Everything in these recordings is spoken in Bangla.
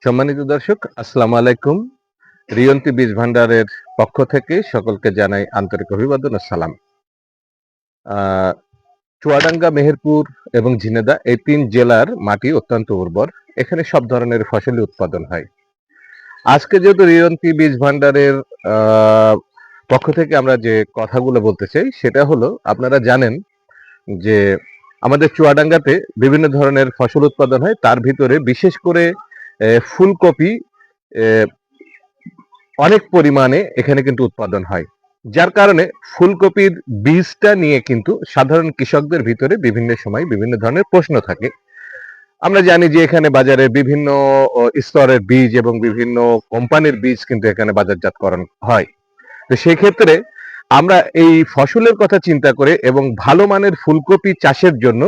সম্মানিত দর্শক, আসসালামু আলাইকুম। রিয়ন্তি বীজ ভান্ডারের পক্ষ থেকে সকলকে জানাই আন্তরিক অভিবাদন ও সালাম। আহ, চুয়াডাঙ্গা, মেহেরপুর এবং ঝিনেদা এই ৩ জেলার মাটি অত্যন্ত উর্বর। এখানে সব ধরনের ফসলই উৎপাদন হয়। আজকে যেহেতু রিয়ন্তি বীজ ভান্ডারের পক্ষ থেকে আমরা যে কথাগুলো বলতে চাই সেটা হলো, আপনারা জানেন যে আমাদের চুয়াডাঙ্গাতে বিভিন্ন ধরনের ফসল উৎপাদন হয়। তার ভিতরে বিশেষ করে ফুলকপি অনেক পরিমাণে এখানে কিন্তু উৎপাদন হয়, যার কারণে ফুলকপির বীজটা নিয়ে কিন্তু সাধারণ কৃষকদের ভিতরে বিভিন্ন সময় বিভিন্ন ধরনের প্রশ্ন থাকে। আমরা জানি যে এখানে বাজারে বিভিন্ন স্তরের বীজ এবং বিভিন্ন কোম্পানির বীজ কিন্তু এখানে বাজারজাতকরণ হয়। তো সেই ক্ষেত্রে আমরা এই ফসলের কথা চিন্তা করে এবং ভালো মানের ফুলকপি চাষের জন্য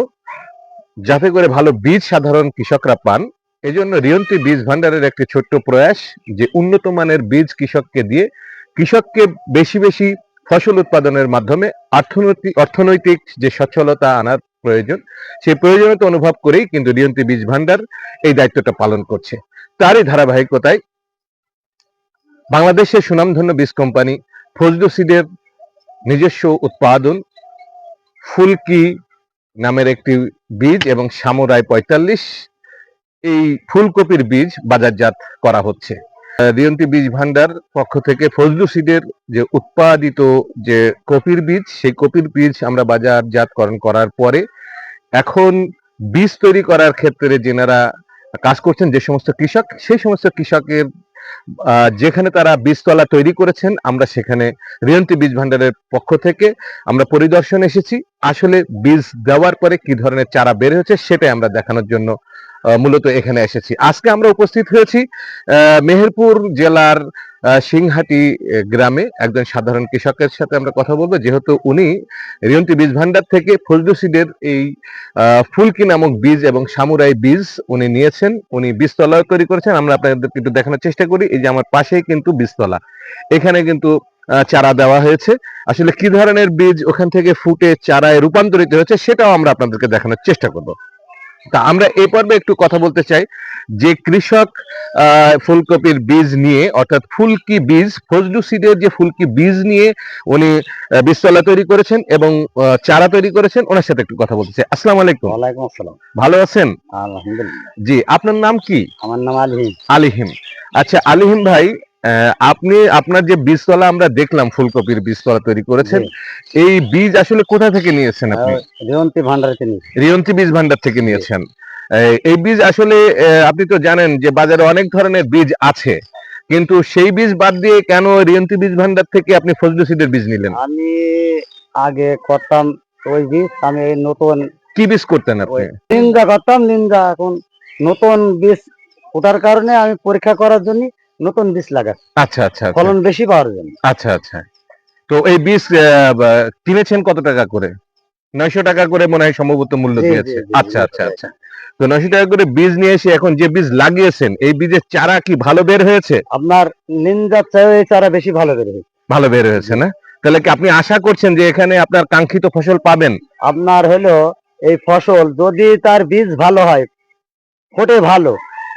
যাতে করে ভালো বীজ সাধারণ কৃষকরা পান, এজন্য রিয়ন্তি বীজ ভান্ডারের একটি ছোট্ট প্রয়াস যে উন্নত মানের বীজ কৃষককে দিয়ে কৃষককে বেশি বেশি ফসল উৎপাদনের মাধ্যমে অর্থনৈতিক যে সচ্ছলতা আনার প্রয়োজন, সেই প্রয়োজনীয়তা অনুভব করেই কিন্তু রিয়ন্তি বীজ ভান্ডার এই দায়িত্বটা পালন করছে। তারই ধারাবাহিকতায় বাংলাদেশের সুনামধন্য বীজ কোম্পানি ফজলু সিডের নিজস্ব উৎপাদন ফুলকি নামের একটি বীজ এবং সামুরাই ৪৫ এই ফুলকপির বীজ বাজারজাত করা হচ্ছে। রিয়ন্তি বীজ ভান্ডার পক্ষ থেকে ফজলু সিডের যে উৎপাদিত যে কপির বীজ, সেই কপির বীজ আমরা বাজারজাতকরণ করার পরে এখন বীজ তৈরি করার ক্ষেত্রে যেনারা কাজ করছেন, যে সমস্ত কৃষক, সেই সমস্ত কৃষকের যেখানে তারা বীজতলা তৈরি করেছেন, আমরা সেখানে রিয়ন্তি বীজ ভান্ডারের পক্ষ থেকে আমরা পরিদর্শন এসেছি। আসলে বীজ দেওয়ার পরে কি ধরনের চারা বের হয়েছে সেটাই আমরা দেখানোর জন্য মূলত এখানে এসেছি। আজকে আমরা উপস্থিত হয়েছি মেহেরপুর জেলার সিংহাটি গ্রামে একজন সাধারণ কৃষকের সাথে আমরা কথা বলবো, যেহেতু উনি রিয়ন্তি বীজ ভান্ডার থেকে ফজলু সিডের এই ফুলকি নামক বীজ এবং সামুরাই বীজ উনি নিয়েছেন। উনি বীজতলা তৈরি করেছেন। আমরা আপনাদেরকে একটু দেখানোর চেষ্টা করি। এই যে আমার পাশেই কিন্তু বীজতলা, এখানে কিন্তু চারা দেওয়া হয়েছে। আসলে কি ধরনের বীজ ওখান থেকে ফুটে চারায় রূপান্তরিত হয়েছে সেটাও আমরা আপনাদেরকে দেখানোর চেষ্টা করব। তা আমরা এই পর্বে একটু কথা বলতে চাই যে কৃষক ফুলকপির বীজ নিয়ে, অর্থাৎ ফুলকি বীজ, ফজলু সিডের যে ফুলকি বীজ নিয়ে উনি বীজতলা তৈরি করেছেন এবং চারা তৈরি করেছেন, ওনার সাথে একটু কথা বলতে চাই। আসসালামু আলাইকুম। ওয়ালাইকুম আসসালাম। ভালো আছেন? আলহামদুলিল্লাহ। জি, আপনার নাম কি? আমার নাম আলিম। আলিহিম। আচ্ছা আলিহিম ভাই, আপনি আপনার যে বীজতলা আমরা দেখলাম, ফুলকপির বীজতলা তৈরি করেছেন, এই বীজ আসলে কোথা থেকে নিয়েছেন আপনি? রিয়ন্তি ভান্ডার থেকে নিয়েছি। রিয়ন্তি বীজ ভান্ডার থেকে নিয়েছেন। এই বীজ আসলে আপনি তো জানেন যে বাজারে অনেক ধরনের বীজ আছে, কিন্তু সেই বীজ বাদ দিয়ে কেন রিয়ন্তি বীজ ভান্ডার থেকে আপনি ফজলু সিডের বীজ নিলেন? আমি আগে করতাম ওই বীজ, আমি এই নতুন কি বীজ করতেন আপনি? নিন্দা করতাম, নিন্দা এখন নতুন বীজ ওঠার কারণে আমি পরীক্ষা করার জন্য নতুন বীজ লাগাচ্ছি। আচ্ছা আচ্ছা, ফলন বেশি পাওয়ার জন্য। আচ্ছা আচ্ছা। তো এই বীজ কিনেছেন কত টাকা করে? 900 টাকা করে মনে হয় সম্ভবত মূল্য দিয়েছে। আচ্ছা আচ্ছা আচ্ছা। তো 900 টাকা করে বীজ নিয়ে এসে এখন যে বীজ লাগিয়েছেন, এই বীজের চারা কি ভালো বের হয়েছে? আপনার নিন্দার চেয়ে এই চারা বেশি ভালো বের হয়েছে। ভালো বের হয়েছে না? তাহলে কি আপনি আশা করছেন যে এখানে আপনার কাঙ্ক্ষিত ফসল পাবেন? আপনার হলো এই ফসল যদি তার বীজ ভালো হয়, ফোটে ভালো,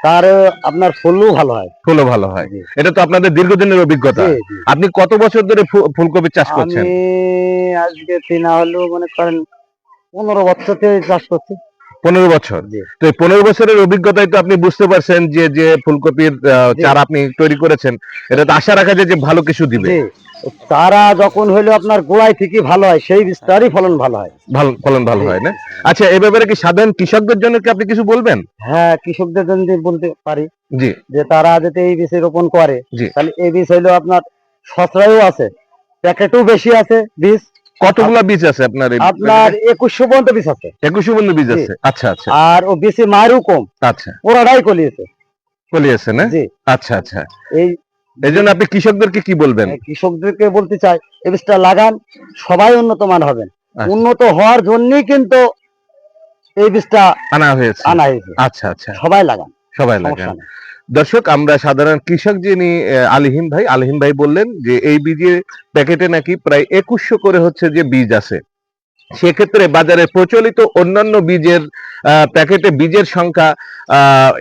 তার আপনার ফুলও ভালো হয়। ফুলও ভালো হয়। এটা তো আপনাদের দীর্ঘদিনের অভিজ্ঞতা। আপনি কত বছর ধরে ফুলকপি চাষ করছেন? আমি আজকে না হলেও মনে করেন 15 বছর থেকে চাষ করছি। 15 বছর। তো এই 15 বছরের অভিজ্ঞতায় তো আপনি বুঝতে পারছেন যে যে ফুলকপির চারা আপনি তৈরি করেছেন, এটা তো আশা রাখা যায় যে ভালো কিছু দিবে। চারা যখন হলো আপনার গোড়ায় থেকে ভালো হয়, সেই বীজটারই ফলন ভালো হয়। ফলন ভালো হয় না? আচ্ছা, এই ব্যাপারে কি সাধারণ কৃষকদের জন্য কি আপনি কিছু বলবেন? হ্যাঁ, কৃষকদের জন্য বলতে পারি জি, যে তারা যদি এই বীজ রোপণ করে, তাহলে এই বীজ হলো আপনার সস্তায়ও আছে, প্যাকেটও বেশি আছে বীজ। কতগুলা বীজ আছে আপনার? আপনার 2100 পর্যন্ত বীজ আছে। 2100 পর্যন্ত বীজ আছে। আচ্ছা আচ্ছা। আর ও বীজে মারও কম। আচ্ছা, পুরাটাই কলিয়েছে। কলিয়েছে না? জি। আচ্ছা আচ্ছা। এইজন্য আপনি কৃষকদেরকে কি বলবেন? কৃষকদেরকে বলতে চাই, এই বীজটা লাগান, সবাই উন্নত মান হবেন। উন্নত হওয়ার জন্যই কিন্তু এই বীজটা আনা হয়েছে। আচ্ছা আচ্ছা। সবাই লাগান, সবাই লাগান। দর্শক, আমরা সাধারণ কৃষক যিনি আলিহিম ভাই বললেন যে এই বীজে প্যাকেটে নাকি প্রায় 2100 করে হচ্ছে যে বীজ আছে। সেক্ষেত্রে বাজারে প্রচলিত অন্যান্য বীজের প্যাকেটে বীজের সংখ্যা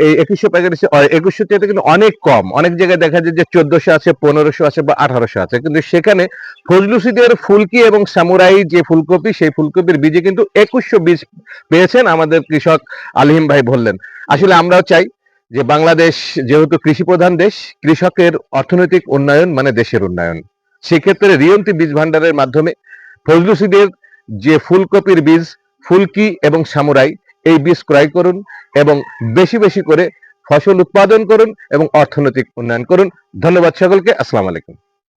এই 2100 প্যাকেট 2100 চাইতে কিন্তু অনেক কম। অনেক জায়গায় দেখা যায় যে 1400 আছে, 1500 আছে বা 1800 আছে, কিন্তু সেখানে ফজলু সিডের ফুলকি এবং সামুরাই যে ফুলকপি, সেই ফুলকপির বীজে কিন্তু 2100 বীজ পেয়েছেন আমাদের কৃষক আলিম ভাই বললেন। আসলে আমরাও চাই যে বাংলাদেশ যেহেতু কৃষি প্রধান দেশ, কৃষকের অর্থনৈতিক উন্নয়ন মানে দেশের উন্নয়ন। সেক্ষেত্রে রিয়ন্তি বীজ ভান্ডারের মাধ্যমে ফজলু সিডের যে ফুলকপির বীজ ফুলকি এবং সামুরাই, এই বীজ ক্রয় করুন এবং বেশি বেশি করে ফসল উৎপাদন করুন এবং অর্থনৈতিক উন্নয়ন করুন। ধন্যবাদ সকলকে। আসসালামু আলাইকুম।